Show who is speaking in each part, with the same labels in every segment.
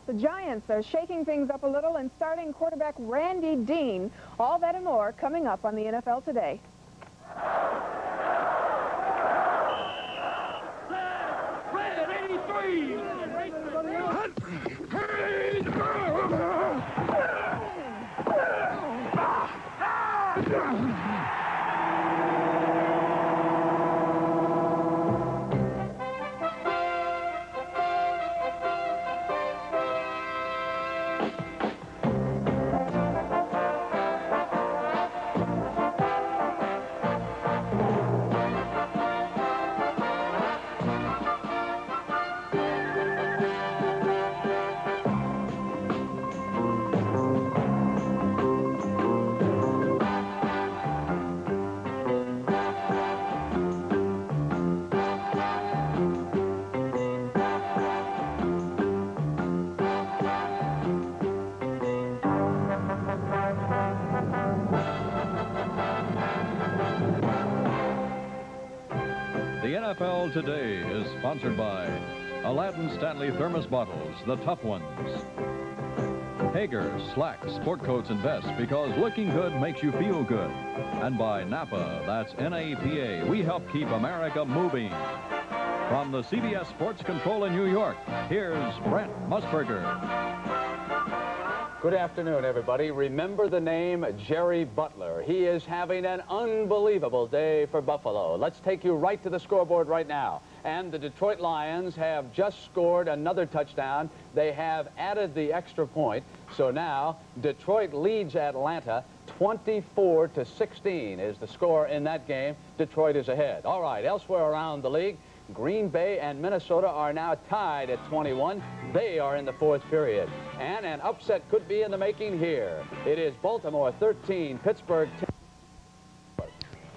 Speaker 1: The Giants are shaking things up a little and starting quarterback Randy Dean. All that and more coming up on the NFL Today.
Speaker 2: Red 83!
Speaker 3: The NFL Today is sponsored by Aladdin Stanley Thermos Bottles, the tough ones. Hager, slacks, sport coats, and vests, because looking good makes you feel good. And by Napa, that's N-A-P-A. We help keep America moving. From the CBS Sports Control in New York, here's Brent Musburger.
Speaker 4: Good afternoon, everybody. Remember the name Jerry Butler. He is having an unbelievable day for Buffalo. Let's take you right to the scoreboard right now. And the Detroit Lions have just scored another touchdown. They have added the extra point. So now Detroit leads Atlanta 24-16 is the score in that game. Detroit is ahead. All right, elsewhere around the league, Green Bay and Minnesota are now tied at 21. They are in the fourth period. And an upset could be in the making here. It is Baltimore 13, Pittsburgh 10.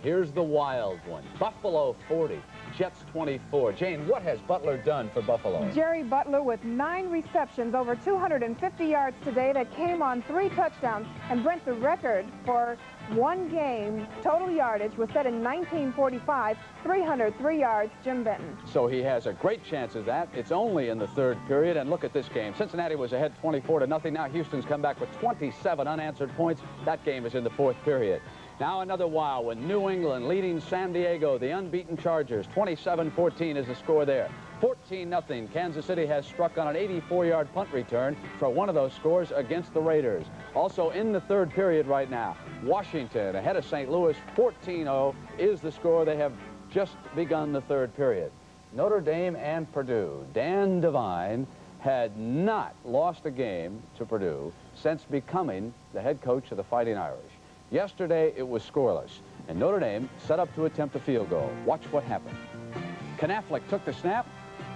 Speaker 4: Here's the wild one. Buffalo 40, Jets 24. Jane, what has Butler done for Buffalo?
Speaker 1: Jerry Butler with 9 receptions, over 250 yards today that came on 3 touchdowns. And Brent, the record for one game total yardage was set in 1945, 303 yards, Jim Benton.
Speaker 4: So he has a great chance of that. It's only in the third period, and look at this game. Cincinnati was ahead 24-0. Now Houston's come back with 27 unanswered points. That game is in the fourth period. Now another wild one. New England leading San Diego, the unbeaten Chargers. 27-14 is the score there. 14-0. Kansas City has struck on an 84-yard punt return for one of those scores against the Raiders. Also in the third period right now, Washington ahead of St. Louis. 14-0 is the score. They have just begun the third period. Notre Dame and Purdue. Dan Devine had not lost a game to Purdue since becoming the head coach of the Fighting Irish. Yesterday, it was scoreless, and Notre Dame set up to attempt a field goal. Watch what happened. Knaflic took the snap,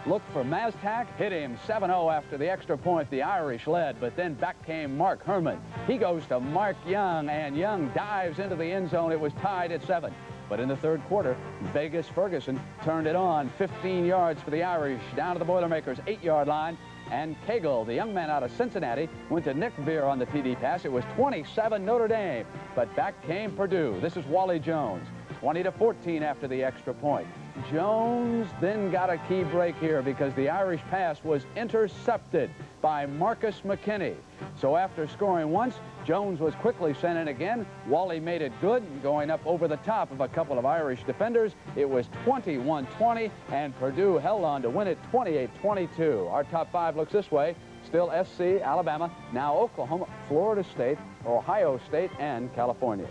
Speaker 4: looked for Maztak, hit him 7-0 after the extra point. The Irish led, but then back came Mark Herman. He goes to Mark Young, and Young dives into the end zone. It was tied at 7. But in the third quarter, Vegas Ferguson turned it on. 15 yards for the Irish, down to the Boilermakers' 8-yard line. And Cagle, the young man out of Cincinnati, went to Nick Veer on the TD pass. It was 27 Notre Dame, but back came Purdue. This is Wally Jones, 20-14 after the extra point. Jones then got a key break here because the Irish pass was intercepted by Marcus McKinney. So after scoring once, Jones was quickly sent in again. Wally made it good, going up over the top of a couple of Irish defenders. It was 21-20, and Purdue held on to win it 28-22. Our top 5 looks this way. Still SC, Alabama, now Oklahoma, Florida State, Ohio State, and California.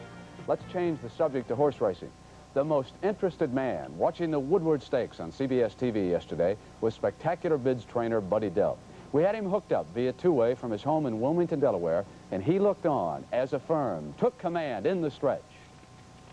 Speaker 4: Let's change the subject to horse racing. The most interested man watching the Woodward Stakes on CBS TV yesterday was Spectacular Bids trainer Buddy Delt. We had him hooked up via two-way from his home in Wilmington, Delaware, and he looked on as a firm took command in the stretch.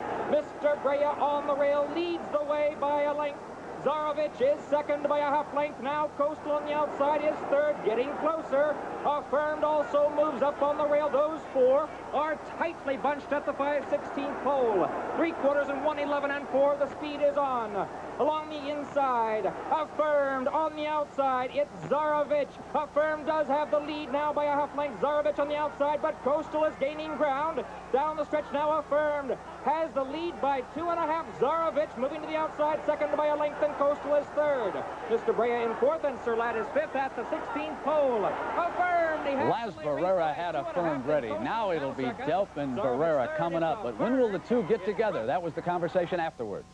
Speaker 5: Mr. Brea on the rail leads the way by a length. Zarovich is second by a half length. Now Coastal on the outside is third, getting closer. Affirmed also moves up on the rail. Those 4 are tightly bunched at the 5/16 pole. 3/4 and 1:11 and 4. The speed is on. along the inside. Affirmed on the outside. It's Zarovich. Affirmed does have the lead now by a half length. Zarovich on the outside, but Coastal is gaining ground. Down the stretch now, Affirmed has the lead by 2.5. Zarovich moving to the outside, second by a length, and Coastal is third. Mr. Brea in fourth, and Sir Lad is fifth at the 16th pole. Affirmed.
Speaker 4: Las Barrera had Affirmed ready. Now it'll be Delp and Barrera coming up. But when will the two get together? That was the conversation afterwards.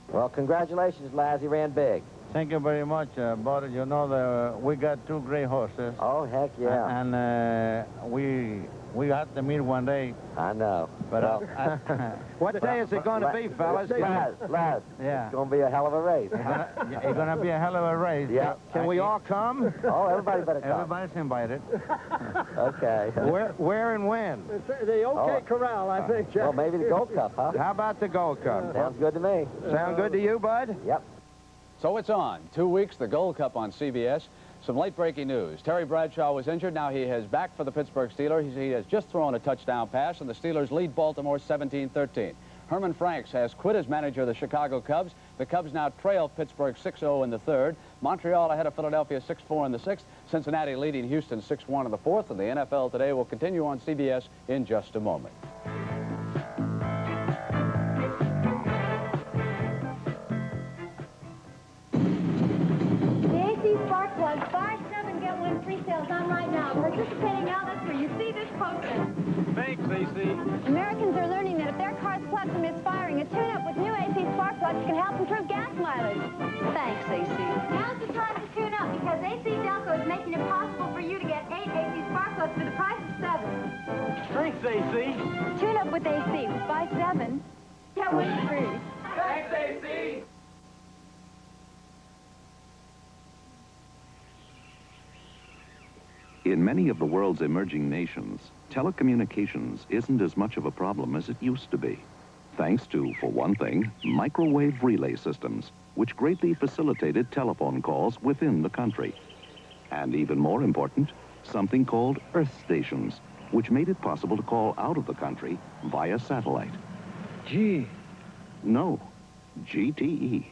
Speaker 6: Well, congratulations, Laz. He ran big.
Speaker 7: Thank you very much, but you know we got two great horses.
Speaker 6: Oh, heck yeah.
Speaker 7: And we have to meet one day.
Speaker 6: I know.
Speaker 7: But
Speaker 8: what day is it going to be, fellas?
Speaker 6: Laz,
Speaker 7: yeah.
Speaker 6: It's going to be a hell of a race.
Speaker 7: It's going to be a hell of a race.
Speaker 6: Yeah.
Speaker 8: Can we all come?
Speaker 6: Oh, everybody better come.
Speaker 7: Everybody's invited.
Speaker 6: Okay.
Speaker 8: Where and when?
Speaker 9: The OK Corral, I think, Jack.
Speaker 6: Well, maybe the Gold Cup, huh?
Speaker 8: How about the Gold Cup?
Speaker 6: Sounds good to me.
Speaker 8: Sound good to you, Bud?
Speaker 6: Yep.
Speaker 4: So it's on. 2 weeks, the Gold Cup on CBS. Some late-breaking news. Terry Bradshaw was injured. Now he is back for the Pittsburgh Steelers. He has just thrown a touchdown pass, and the Steelers lead Baltimore 17-13. Herman Franks has quit as manager of the Chicago Cubs. The Cubs now trail Pittsburgh 6-0 in the third. Montreal ahead of Philadelphia 6-4 in the sixth. Cincinnati leading Houston 6-1 in the fourth. And the NFL Today will continue on CBS in just a moment.
Speaker 10: Spark plugs, buy 7, get 1 free sales on right now. Participating outlets where you see this poster.
Speaker 2: Thanks, AC.
Speaker 10: Americans are learning that if their car's plugs are misfiring, a tune-up with new AC Spark plugs can help improve gas mileage. Thanks, AC. Now's the time to tune up because AC Delco is making it possible for you to get 8 AC Spark plugs for the price of 7.
Speaker 2: Thanks, AC.
Speaker 10: Tune up with AC. Buy 7, get 1 free.
Speaker 2: Thanks, AC.
Speaker 11: In many of the world's emerging nations, telecommunications isn't as much of a problem as it used to be. Thanks to, for one thing, microwave relay systems, which greatly facilitated telephone calls within the country. And even more important, something called earth stations, which made it possible to call out of the country via satellite.
Speaker 9: Gee.
Speaker 11: No, GTE.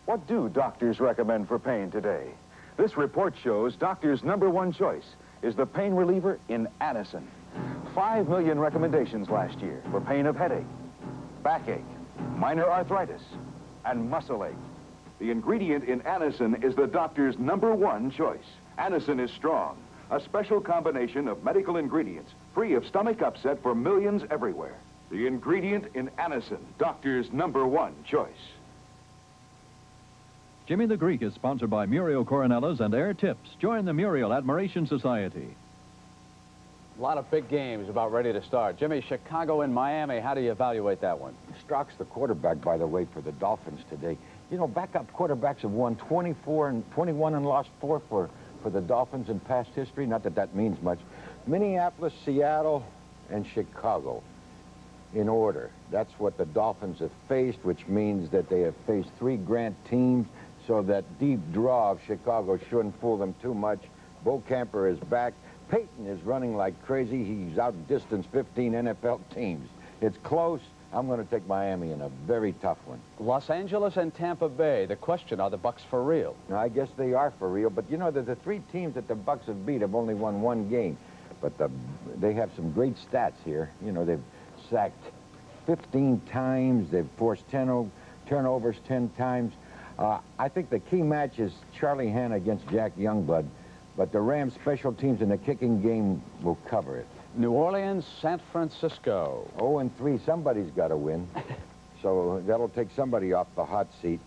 Speaker 12: What do doctors recommend for pain today? This report shows doctors' #1 choice is the pain reliever in Anacin. 5 million recommendations last year for pain of headache, backache, minor arthritis, and muscle ache. The ingredient in Anacin is the doctor's #1 choice. Anacin is strong, a special combination of medical ingredients, free of stomach upset for millions everywhere. The ingredient in Anacin, doctor's #1 choice.
Speaker 3: Jimmy the Greek is sponsored by Muriel Coronellas and Air Tips. Join the Muriel Admiration Society.
Speaker 4: A lot of big games about ready to start. Jimmy, Chicago and Miami, how do you evaluate that one?
Speaker 13: Strock's the quarterback, by the way, for the Dolphins today. You know, backup quarterbacks have won 21 and lost 4 for the Dolphins in past history. Not that that means much. Minneapolis, Seattle, and Chicago in order. That's what the Dolphins have faced, which means that they have faced 3 Grant teams. So that deep draw of Chicago shouldn't fool them too much. Bo Camper is back. Peyton is running like crazy. He's outdistanced 15 NFL teams. It's close. I'm going to take Miami in a very tough one.
Speaker 4: Los Angeles and Tampa Bay. The question, are the Bucs for real?
Speaker 13: Now, I guess they are for real. But, you know, the 3 teams that the Bucs have beat have only won 1 game. But they have some great stats here. You know, they've sacked 15 times. They've forced 10 turnovers 10 times. I think the key match is Charlie Hanna against Jack Youngblood, but the Rams' special teams in the kicking game will cover it.
Speaker 4: New Orleans, San Francisco.
Speaker 13: 0-3, somebody's got to win, so that'll take somebody off the hot seat.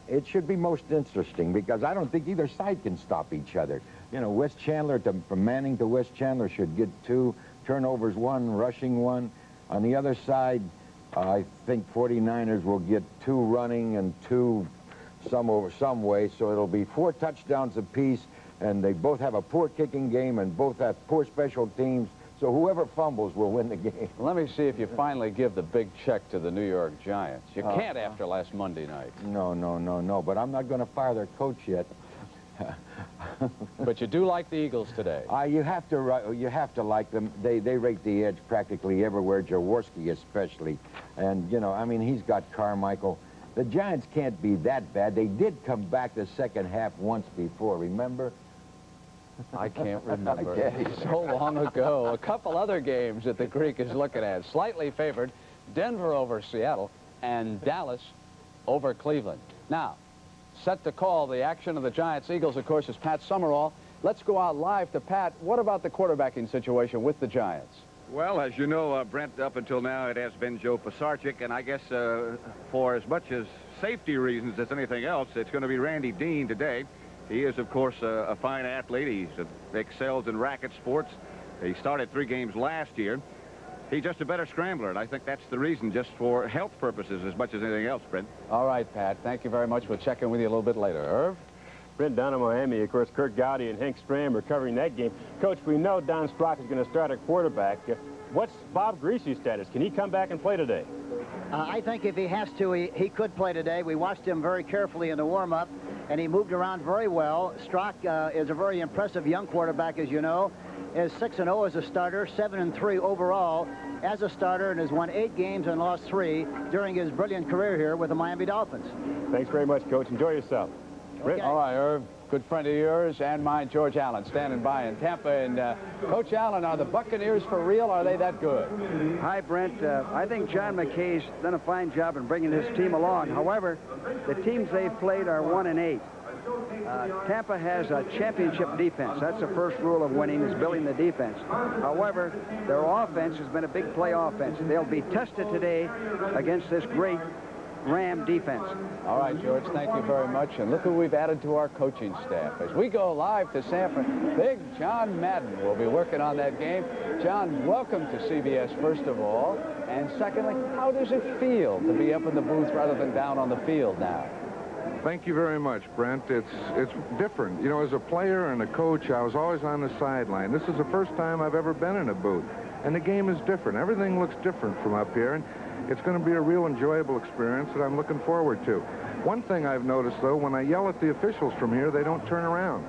Speaker 13: It should be most interesting because I don't think either side can stop each other. You know, West Chandler, from Manning to West Chandler, should get 2 turnovers, 1, rushing 1. On the other side, I think 49ers will get 2 running and 2 some way, so it'll be 4 touchdowns apiece, and they both have a poor kicking game and both have poor special teams, so whoever fumbles will win the game.
Speaker 4: Let me see if you finally give the big check to the New York Giants. You can't after last Monday night.
Speaker 13: No, but I'm not going to fire their coach yet.
Speaker 4: But you do like the Eagles today.
Speaker 13: You have to like them. They rake the edge practically everywhere, Jaworski especially. And, you know, I mean, he's got Carmichael. The Giants can't be that bad. They did come back the second half once before, remember?
Speaker 4: I can't remember. So long ago. A couple other games that the Greek is looking at. Slightly favored, Denver over Seattle and Dallas over Cleveland. Now, set to call the action of the Giants-Eagles, of course, is Pat Summerall. Let's go out live to Pat. What about the quarterbacking situation with the Giants?
Speaker 14: Well, as you know, Brent, up until now it has been Joe Pisarcik, and I guess for as much as safety reasons as anything else, it's going to be Randy Dean today. He is, of course, a fine athlete. He excels in racket sports. He started 3 games last year. He's just a better scrambler, and I think that's the reason, just for health purposes as much as anything else, Brent.
Speaker 4: All right, Pat. Thank you very much. We'll check in with you a little bit later. Irv?
Speaker 15: Brent, down in Miami, of course, Kurt Gowdy and Hank Stram are covering that game. Coach, we know Don Strock is going to start at quarterback. What's Bob Greasy's status? Can he come back and play today?
Speaker 16: I think if he has to, he could play today. We watched him very carefully in the warm-up, and he moved around very well. Strock is a very impressive young quarterback, as you know. Is 6-0 as a starter, 7-3 overall as a starter, and has won 8 games and lost 3 during his brilliant career here with the Miami Dolphins.
Speaker 15: Thanks very much, Coach. Enjoy yourself.
Speaker 16: Okay.
Speaker 4: All right, Irv. Good friend of yours and mine, George Allen, standing by in Tampa. And Coach Allen, are the Buccaneers for real? Are they that good?
Speaker 17: Hi, Brent. I think John McKay's done a fine job in bringing his team along. However, the teams they've played are 1-8. Tampa has a championship defense. That's the first rule of winning, is building the defense. However, their offense has been a big play offense. They'll be tested today against this great Ram defense.
Speaker 4: All right, George, thank you very much. And look who we've added to our coaching staff. As we go live to San Francisco, Big John Madden will be working on that game. John, welcome to CBS, first of all. And secondly, how does it feel to be up in the booth rather than down on the field now?
Speaker 18: Thank you very much, Brent. It's different. You know, as a player and a coach, I was always on the sideline. This is the first time I've ever been in a booth. And the game is different. Everything looks different from up here. And it's going to be a real enjoyable experience that I'm looking forward to. One thing I've noticed, though, when I yell at the officials from here, they don't turn around.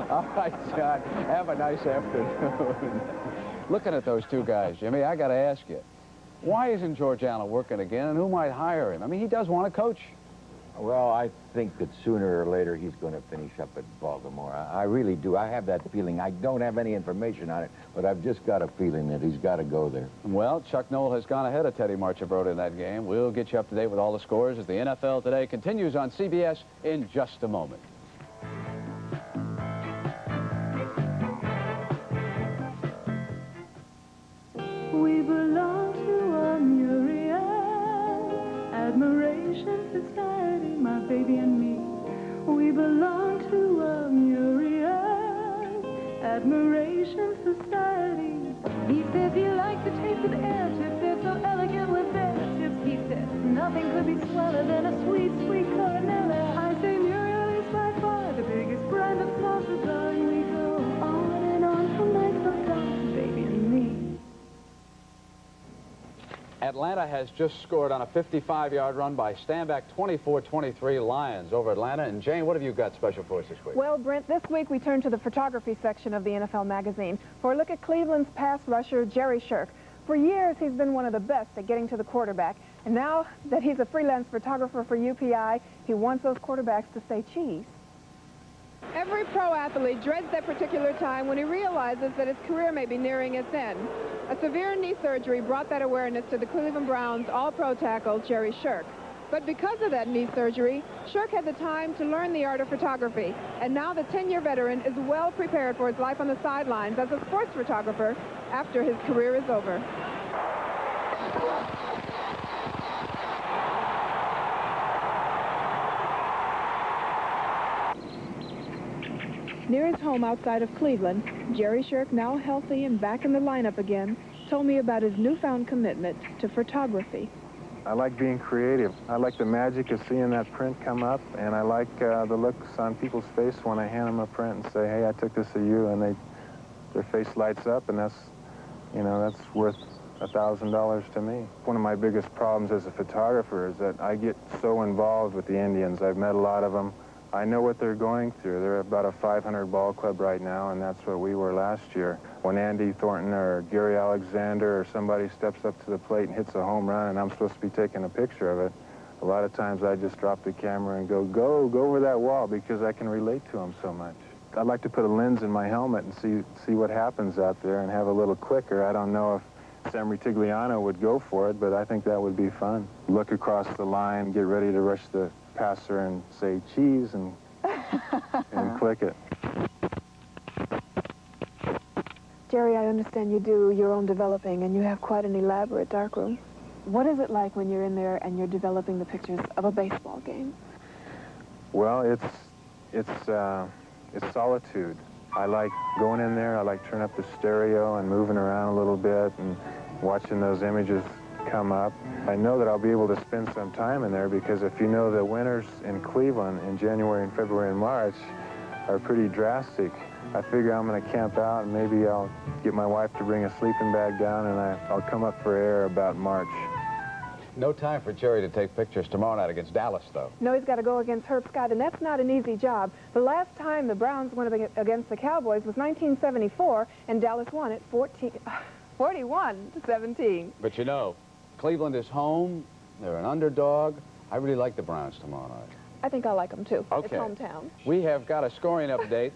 Speaker 4: All right, John. Have a nice afternoon. Looking at those two guys, Jimmy, I got to ask you, why isn't George Allen working again, and who might hire him? I mean, he does want to coach.
Speaker 13: Well, I think that sooner or later he's going to finish up at Baltimore. I really do. I have that feeling. I don't have any information on it, but I've just got a feeling that he's got to go there.
Speaker 4: Well, Chuck Noll has gone ahead of Teddy Marchibroda in that game. We'll get you up to date with all the scores as the NFL Today continues on CBS in just a moment.
Speaker 19: We belong to a myriad admiration society, my baby and me. We belong to a myriad admiration society. He says he likes the taste of the air chips. They're so elegant with their chips. He says nothing could be sweller than a sweet, sweet caramella. I say Muriel is by far the biggest brand of sauce supply. We go on and on from night till dawn, baby and me.
Speaker 4: Atlanta has just scored on a 55-yard run by Stanback, 24-23 Lions over Atlanta. And Jane, what have you got special for us this week?
Speaker 1: Well, Brent, this week we turn to the photography section of the NFL magazine for a look at Cleveland's pass rusher, Jerry Shirk. For years, he's been one of the best at getting to the quarterback. And now that he's a freelance photographer for UPI, he wants those quarterbacks to say cheese. Every pro athlete dreads that particular time when he realizes that his career may be nearing its end. A severe knee surgery brought that awareness to the Cleveland Browns' all-pro tackle, Jerry Shirk. But because of that knee surgery, Shirk had the time to learn the art of photography. And now the 10-year veteran is well prepared for his life on the sidelines as a sports photographer after his career is over. Near his home outside of Cleveland, Jerry Shirk, now healthy and back in the lineup again, told me about his newfound commitment to photography.
Speaker 20: I like being creative. I like the magic of seeing that print come up, and I like the looks on people's face when I hand them a print and say, hey, I took this of you, and their face lights up, and that's, you know, that's worth $1,000 to me. One of my biggest problems as a photographer is that I get so involved with the Indians. I've met a lot of them. I know what they're going through. They're about a 500 ball club right now, and that's what we were last year. When Andy Thornton or Gary Alexander or somebody steps up to the plate and hits a home run and I'm supposed to be taking a picture of it, a lot of times I just drop the camera and go over that wall because I can relate to them so much. I'd like to put a lens in my helmet and see what happens out there and have a little clicker. I don't know if Sam Ritigliano would go for it, but I think that would be fun. Look across the line, get ready to rush the passer and say cheese and click it.
Speaker 1: Jerry, I understand you do your own developing and you have quite an elaborate darkroom. What is it like when you're in there and you're developing the pictures of a baseball game?
Speaker 20: Well, it's solitude. I like going in there, I like turning up the stereo and moving around a little bit and watching those images come up. I know that I'll be able to spend some time in there because if you know the winters in Cleveland in January and February and March are pretty drastic, I figure I'm going to camp out and maybe I'll get my wife to bring a sleeping bag down and I'll come up for air about March.
Speaker 4: No time for Jerry to take pictures tomorrow night against Dallas, though.
Speaker 1: No, he's got to go against Herb Scott, and that's not an easy job. The last time the Browns went against the Cowboys was 1974, and Dallas won it 41-17.
Speaker 4: But you know, Cleveland is home. They're an underdog. I really like the Browns tomorrow night.
Speaker 1: I think I like them, too.
Speaker 4: Okay.
Speaker 1: It's hometown.
Speaker 4: We have got a scoring update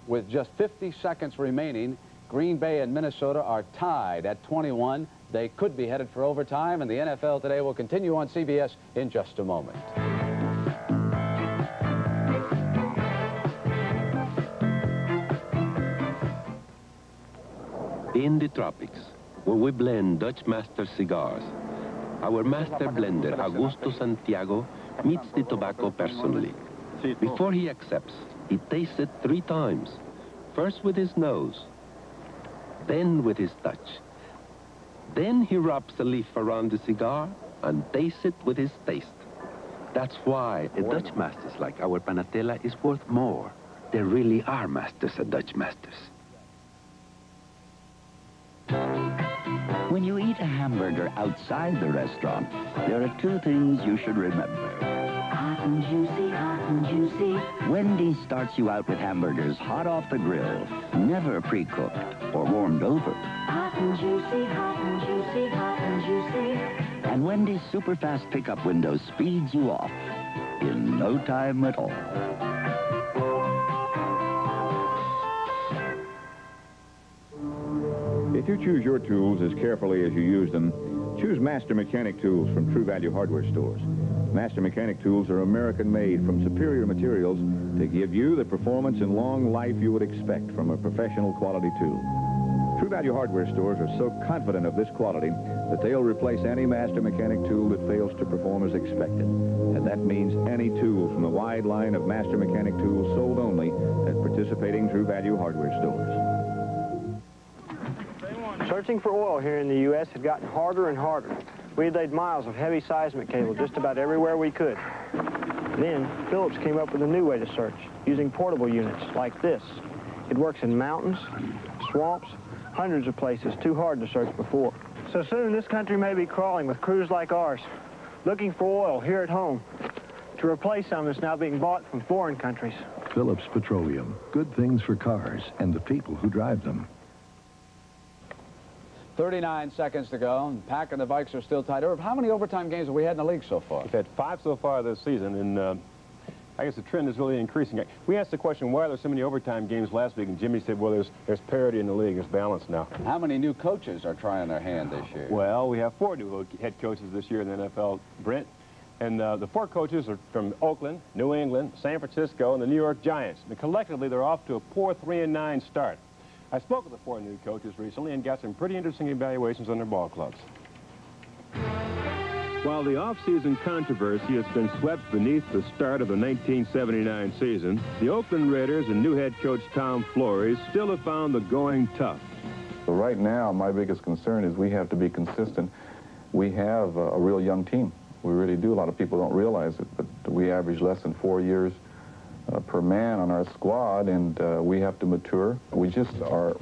Speaker 4: with just 50 seconds remaining. Green Bay and Minnesota are tied at 21. They could be headed for overtime, and the NFL Today will continue on CBS in just a moment.
Speaker 21: In the tropics, where we blend Dutch Master cigars, our master blender, Augusto Santiago, meets the tobacco personally. Before he accepts, he tastes it 3 times. First with his nose, then with his touch. Then he wraps a leaf around the cigar and tastes it with his taste. That's why
Speaker 22: a Dutch Masters like our Panatella is worth more. There really are masters at Dutch Masters.
Speaker 23: When you eat a hamburger outside the restaurant, there are 2 things you should remember. Hot and juicy, hot and juicy. Wendy's starts you out with hamburgers hot off the grill, never pre-cooked or warmed over. Hot and juicy, hot and juicy, hot and juicy. And Wendy's super fast pickup window speeds you off in no time at all.
Speaker 24: If you choose your tools as carefully as you use them, choose Master Mechanic tools from True Value Hardware stores. Master Mechanic tools are American-made from superior materials to give you the performance and long life you would expect from a professional quality tool. True Value Hardware stores are so confident of this quality that they'll replace any Master Mechanic tool that fails to perform as expected. And that means any tool from the wide line of Master Mechanic tools sold only at participating True Value Hardware stores.
Speaker 9: Searching for oil here in the U.S. had gotten harder and harder. We had laid miles of heavy seismic cable just about everywhere we could. Then, Phillips came up with a new way to search, using portable units like this. It works in mountains, swamps, hundreds of places too hard to search before. So soon, this country may be crawling with crews like ours, looking for oil here at home to replace some that's now being bought from foreign countries.
Speaker 25: Phillips Petroleum. Good things for cars and the people who drive them.
Speaker 4: 39 seconds to go, and Pack and the Vikes are still tied. Irv, how many overtime games have we had in the league so far?
Speaker 15: We've had 5 so far this season, and I guess the trend is really increasing. We asked the question, why are there so many overtime games last week? And Jimmy said, well, there's parity in the league. There's balance now.
Speaker 4: How many new coaches are trying their hand this year?
Speaker 15: Well, we have 4 new head coaches this year in the NFL, Brent. And the 4 coaches are from Oakland, New England, San Francisco, and the New York Giants. And collectively, they're off to a poor 3-9 start. I spoke with the 4 new coaches recently and got some pretty interesting evaluations on their ball clubs. While the off-season controversy has been swept beneath the start of the 1979 season, the Oakland Raiders and new head coach Tom Flores still have found the going tough.
Speaker 12: So right now, my biggest concern is we have to be consistent. We have a real young team. We really do. A lot of people don't realize it, but we average less than 4 years per man on our squad, and we have to mature. We just are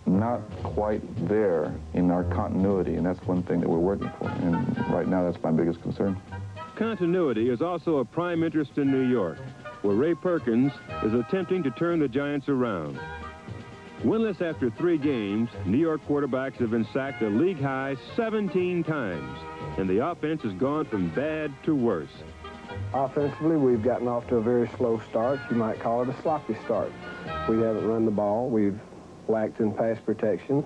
Speaker 12: not quite there in our continuity, and that's one thing that we're working for. And right now, that's my biggest concern.
Speaker 15: Continuity is also a prime interest in New York. where Ray Perkins is attempting to turn the Giants around. Winless after 3 games, New York quarterbacks have been sacked a league-high 17 times, and the offense has gone from bad to worse.
Speaker 5: Offensively, we've gotten off to a very slow start. You might call it a sloppy start. We haven't run the ball. We've lacked in pass protection.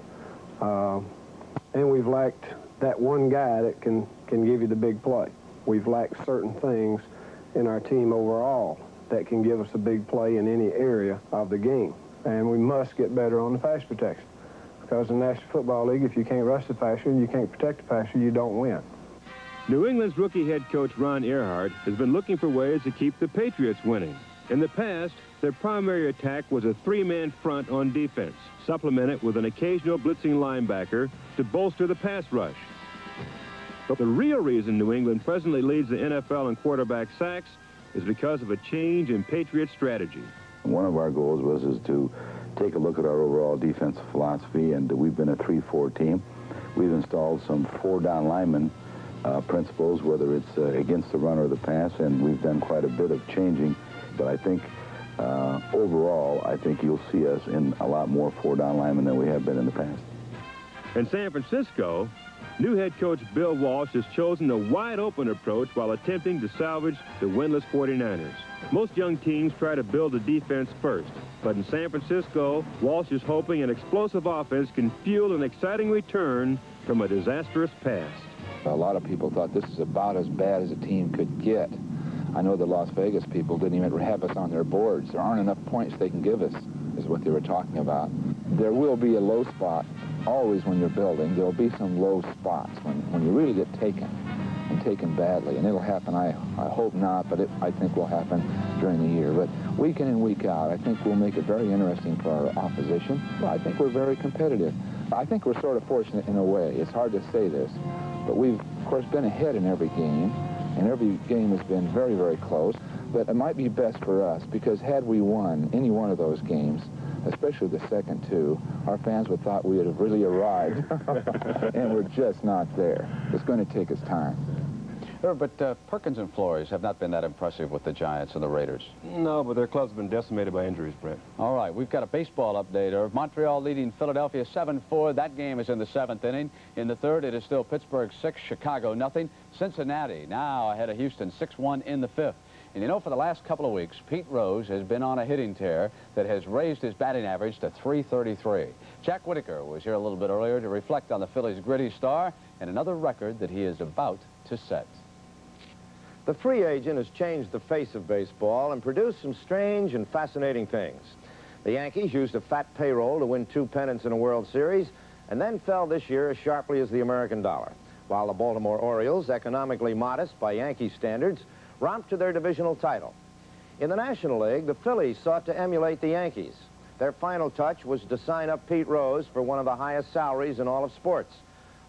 Speaker 5: And we've lacked that one guy that can give you the big play. We've lacked certain things in our team overall that can give us a big play in any area of the game. And we must get better on the pass protection. Because in the National Football League, if you can't rush the passer and you can't protect the passer, you don't win.
Speaker 15: New England's rookie head coach Ron Earhart has been looking for ways to keep the Patriots winning. In the past, their primary attack was a 3-man front on defense, supplemented with an occasional blitzing linebacker to bolster the pass rush. But the real reason New England presently leads the NFL in quarterback sacks is because of a change in Patriot strategy.
Speaker 6: One of our goals was to take a look at our overall defensive philosophy, and we've been a 3-4 team. We've installed some 4-down lineman principles, whether it's against the run or the pass, and we've done quite a bit of changing. But I think overall, I think you'll see us in a lot more 4-down linemen than we have been in the past.
Speaker 15: In San Francisco, new head coach Bill Walsh has chosen a wide-open approach while attempting to salvage the winless 49ers. Most young teams try to build a defense first, but in San Francisco, Walsh is hoping an explosive offense can fuel an exciting return from a disastrous past.
Speaker 7: A lot of people thought this is about as bad as a team could get. I know the Las Vegas people didn't even have us on their boards. There aren't enough points they can give us, is what they were talking about. There will be a low spot always when you're building. There will be some low spots when you really get taken, and taken badly. And it'll happen, I hope not, but I think will happen during the year. But week in and week out, I think we'll make it very interesting for our opposition. Well, I think we're very competitive. I think we're sort of fortunate in a way. It's hard to say this, but we've, of course, been ahead in every game, and every game has been very, very close. But it might be best for us, because had we won any one of those games, especially the second 2, our fans would have thought we had really arrived, and we're just not there. It's going to take us time.
Speaker 4: But Perkins and Flores have not been that impressive with the Giants and the Raiders.
Speaker 15: No, but their club's been decimated by injuries, Brent.
Speaker 4: All right, we've got a baseball update. Montreal leading Philadelphia 7-4. That game is in the 7th inning. In the 3rd, it is still Pittsburgh 6, Chicago nothing. Cincinnati now ahead of Houston 6-1 in the 5th. And you know, for the last couple of weeks, Pete Rose has been on a hitting tear that has raised his batting average to .333. Jack Whitaker was here a little bit earlier to reflect on the Phillies' gritty star and another record that he is about to set.
Speaker 8: The free agent has changed the face of baseball and produced some strange and fascinating things. The Yankees used a fat payroll to win 2 pennants in a World Series and then fell this year as sharply as the American dollar, while the Baltimore Orioles, economically modest by Yankee standards, romped to their divisional title. In the National League, the Phillies sought to emulate the Yankees. Their final touch was to sign up Pete Rose for one of the highest salaries in all of sports,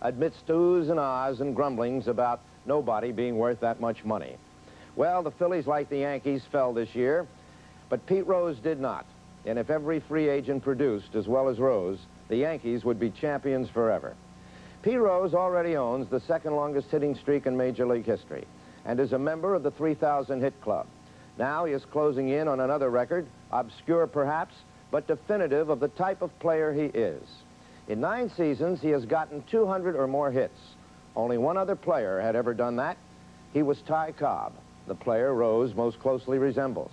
Speaker 8: amidst oohs and ahs and grumblings about nobody being worth that much money. Well, the Phillies, like the Yankees, fell this year, but Pete Rose did not. And if every free agent produced as well as Rose, the Yankees would be champions forever. Pete Rose already owns the 2nd longest hitting streak in Major League history and is a member of the 3,000 hit club. Now he is closing in on another record, obscure perhaps, but definitive of the type of player he is. In 9 seasons, he has gotten 200 or more hits. Only one other player had ever done that. He was Ty Cobb, the player Rose most closely resembles.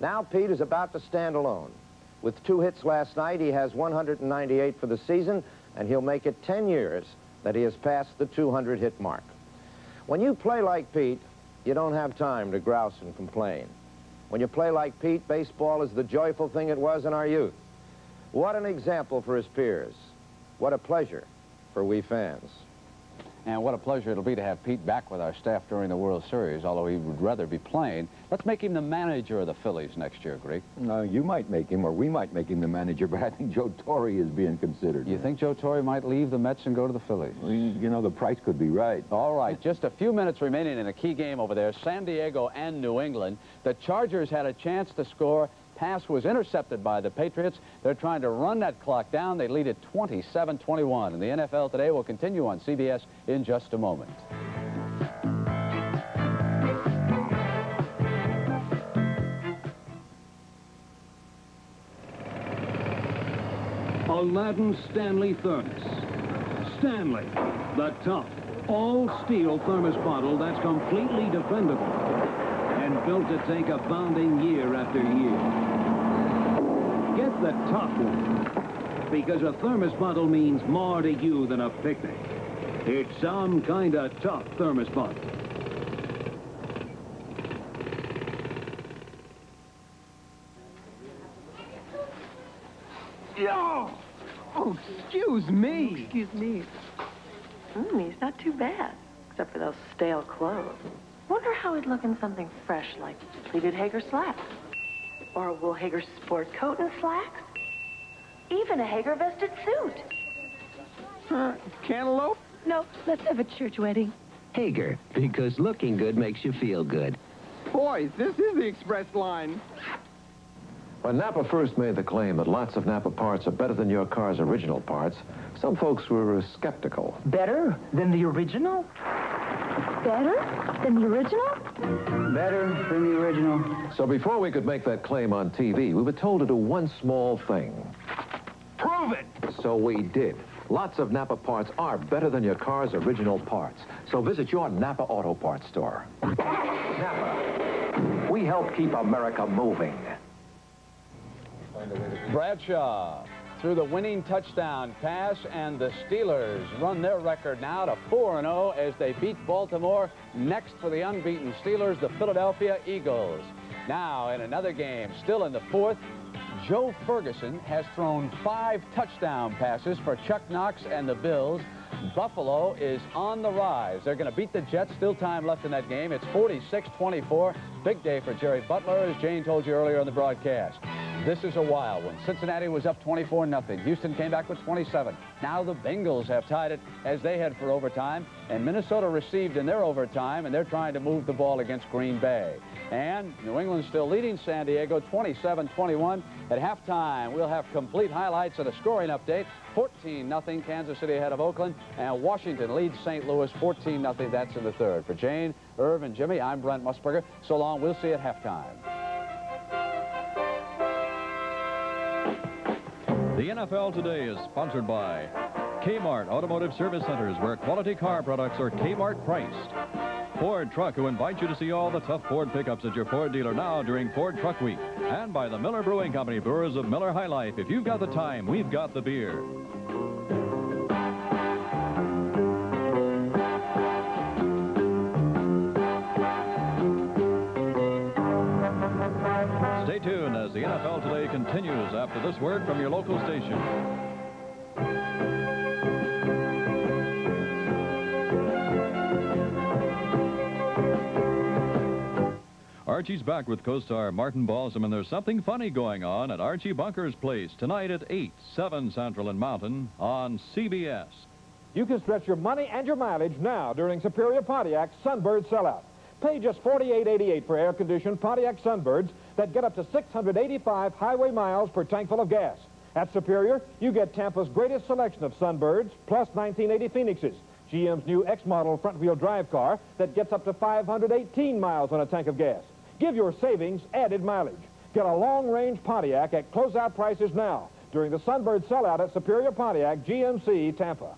Speaker 8: Now Pete is about to stand alone. With 2 hits last night, he has 198 for the season, and he'll make it 10 years that he has passed the 200-hit mark. When you play like Pete, you don't have time to grouse and complain. When you play like Pete, baseball is the joyful thing it was in our youth. What an example for his peers. What a pleasure for we fans.
Speaker 4: And what a pleasure it'll be to have Pete back with our staff during the World Series, although he would rather be playing. Let's make him the manager of the Phillies next year, Greek.
Speaker 13: No, you might make him, or we might make him the manager, but I think Joe Torre is being considered.
Speaker 4: You think Joe Torre might leave the Mets and go to the Phillies?
Speaker 13: Well, you know, the price could be right.
Speaker 4: All right, just a few minutes remaining in a key game over there, San Diego and New England. The Chargers had a chance to score. Pass was intercepted by the Patriots. They're trying to run that clock down. They lead it 27-21. And the NFL Today will continue on CBS in just a moment.
Speaker 2: Aladdin Stanley Thermos. Stanley, the tough, all-steel thermos bottle that's completely dependable and built to take a pounding year after year. Get the tough one, because a thermos bottle means more to you than a picnic. It's some kind of tough thermos bottle.
Speaker 3: Oh, excuse me.
Speaker 10: Excuse me. He's not too bad, except for those stale clothes. Wonder how he'd look in something fresh like pleated Hager slacks, or a wool Hager sport coat and slacks, even a Hager vested suit.
Speaker 3: Cantaloupe?
Speaker 10: No, let's have a church wedding.
Speaker 22: Hager, because looking good makes you feel good.
Speaker 3: Boys, this is the express line.
Speaker 8: When Napa first made the claim that lots of Napa parts are better than your car's original parts, some folks were skeptical.
Speaker 11: Better than the original?
Speaker 10: Better than the original?
Speaker 11: Better than the original.
Speaker 8: So before we could make that claim on TV, we were told to do one small thing.
Speaker 3: Prove it!
Speaker 8: So we did. Lots of Napa parts are better than your car's original parts. So visit your Napa Auto Parts store. Napa. We help keep America moving.
Speaker 4: Bradshaw threw the winning touchdown pass, and the Steelers run their record now to 4-0 as they beat Baltimore. Next for the unbeaten Steelers, the Philadelphia Eagles. Now in another game, still in the fourth, Joe Ferguson has thrown 5 touchdown passes for Chuck Knox and the Bills. Buffalo is on the rise. They're going to beat the Jets. Still time left in that game. It's 46-24. Big day for Jerry Butler, as Jane told you earlier on the broadcast. This is a wild one. Cincinnati was up 24-0. Houston came back with 27. Now the Bengals have tied it as they head for overtime, and Minnesota received in their overtime, and they're trying to move the ball against Green Bay. And New England still leading San Diego 27-21. At halftime, we'll have complete highlights and a scoring update. 14-0 Kansas City ahead of Oakland, and Washington leads St. Louis 14-0. That's in the third. For Jane, Irv, and Jimmy, I'm Brent Musburger. So long. We'll see you at halftime.
Speaker 14: The NFL Today is sponsored by Kmart Automotive Service Centers, where quality car products are Kmart priced. Ford Truck, who invites you to see all the tough Ford pickups at your Ford dealer now during Ford Truck Week. And by the Miller Brewing Company, brewers of Miller High Life. If you've got the time, we've got the beer. Stay tuned as the NFL Today continues after this word from your local station. Archie's back with co-star Martin Balsam, and there's something funny going on at Archie Bunker's place tonight at 8, 7 Central and Mountain on CBS.
Speaker 26: You can stretch your money and your mileage now during Superior Pontiac's Sunbird Sellout. Pay just $48.88 for air-conditioned Pontiac Sunbirds that get up to 685 highway miles per tank full of gas. At Superior, you get Tampa's greatest selection of Sunbirds, plus 1980 Phoenixes, GM's new X-model front-wheel drive car that gets up to 518 miles on a tank of gas. Give your savings added mileage. Get a long-range Pontiac at closeout prices now during the Sunbird Sellout at Superior Pontiac, GMC, Tampa.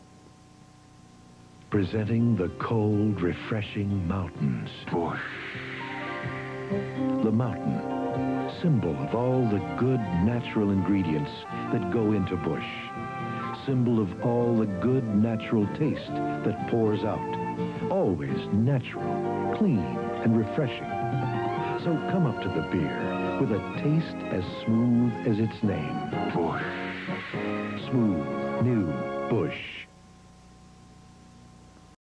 Speaker 25: Presenting the cold, refreshing mountains. Bush. The mountain, symbol of all the good natural ingredients that go into bush. Symbol of all the good natural taste that pours out. Always natural, clean, and refreshing. So come up to the beer with a taste as smooth as its name. Bush. Smooth, new Bush.